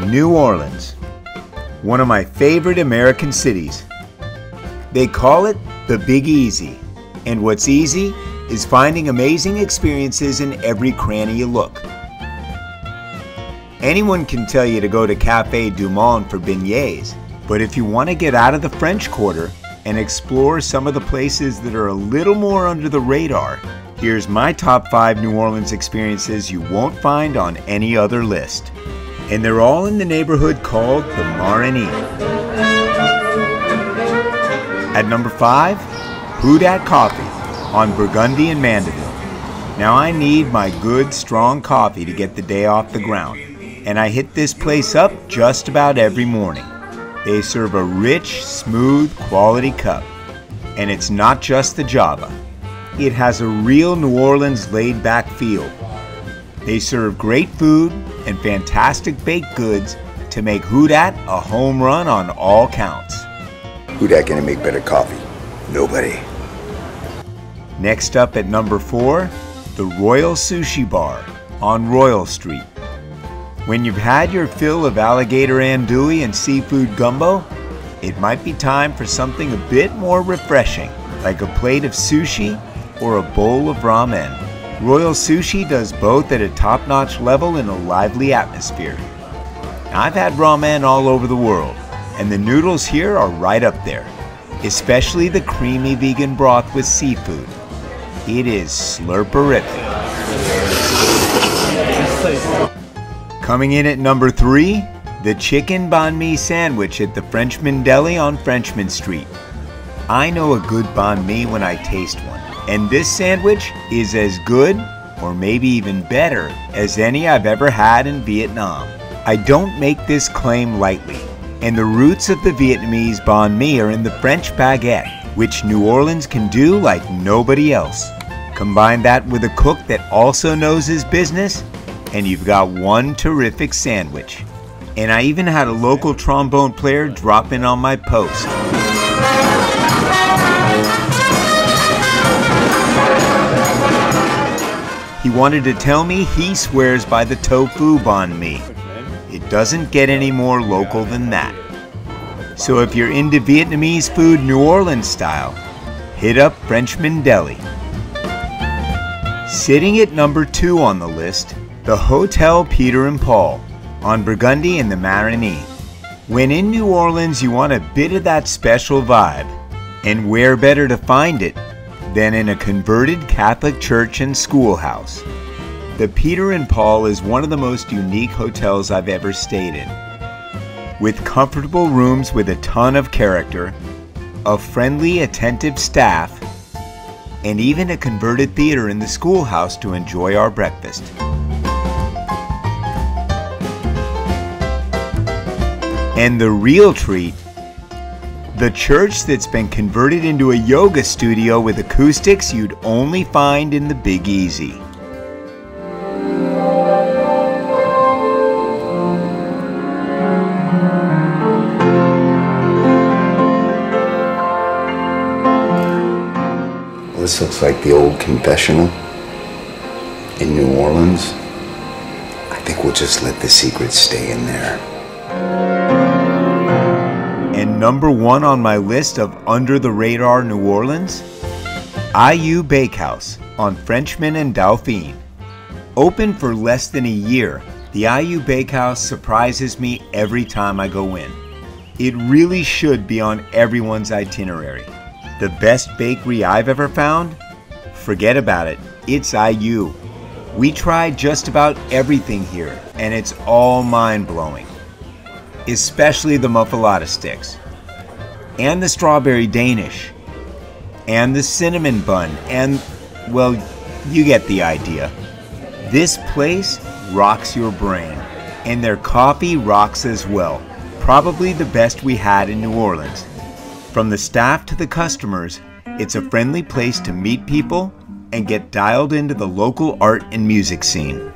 New Orleans, one of my favorite American cities. They call it the Big Easy, and what's easy is finding amazing experiences in every cranny you look. Anyone can tell you to go to Cafe Du Monde for beignets, but if you want to get out of the French Quarter and explore some of the places that are a little more under the radar, here's my top 5 New Orleans experiences you won't find on any other list. And they're all in the neighborhood called the Marigny. At number 5, Houdat Coffee on Burgundy and Mandeville. Now I need my good, strong coffee to get the day off the ground, and I hit this place up just about every morning. They serve a rich, smooth, quality cup, and it's not just the Java. It has a real New Orleans laid-back feel. They serve great food and fantastic baked goods to make Houdat a home run on all counts. Houdat gonna make better coffee? Nobody. Next up at number 4, the Royal Sushi Bar on Royal Street. When you've had your fill of alligator andouille and seafood gumbo, it might be time for something a bit more refreshing, like a plate of sushi or a bowl of ramen. Royal Sushi does both at a top-notch level in a lively atmosphere. Now, I've had ramen all over the world, and the noodles here are right up there, especially the creamy vegan broth with seafood. It is slurperific. Coming in at number 3, the chicken banh mi sandwich at the Frenchman Deli on Frenchman Street. I know a good banh mi when I taste one, and this sandwich is as good, or maybe even better, as any I've ever had in Vietnam. I don't make this claim lightly, and the roots of the Vietnamese banh mi are in the French baguette, which New Orleans can do like nobody else. Combine that with a cook that also knows his business, and you've got one terrific sandwich. And I even had a local trombone player drop in on my post. He wanted to tell me he swears by the tofu banh mi. It doesn't get any more local than that. So if you're into Vietnamese food New Orleans style, hit up Frenchman Deli. Sitting at number 2 on the list, the Hotel Peter and Paul on Burgundy and the Marigny. When in New Orleans, you want a bit of that special vibe, and where better to find it than in a converted Catholic church and schoolhouse. The Peter and Paul is one of the most unique hotels I've ever stayed in. With comfortable rooms with a ton of character, a friendly, attentive staff, and even a converted theater in the schoolhouse to enjoy our breakfast. And the real treat, the church that's been converted into a yoga studio with acoustics you'd only find in the Big Easy. Well, this looks like the old confessional in New Orleans. I think we'll just let the secret stay in there. And number 1 on my list of under-the-radar New Orleans, IU Bakehouse on Frenchman and Dauphine. Open for less than a year, the IU Bakehouse surprises me every time I go in. It really should be on everyone's itinerary. The best bakery I've ever found? Forget about it, it's IU. We tried just about everything here, and it's all mind-blowing. Especially the muffaletta sticks, and the strawberry Danish, and the cinnamon bun, and, well, you get the idea. This place rocks your brain, and their coffee rocks as well. Probably the best we had in New Orleans. From the staff to the customers, it's a friendly place to meet people and get dialed into the local art and music scene.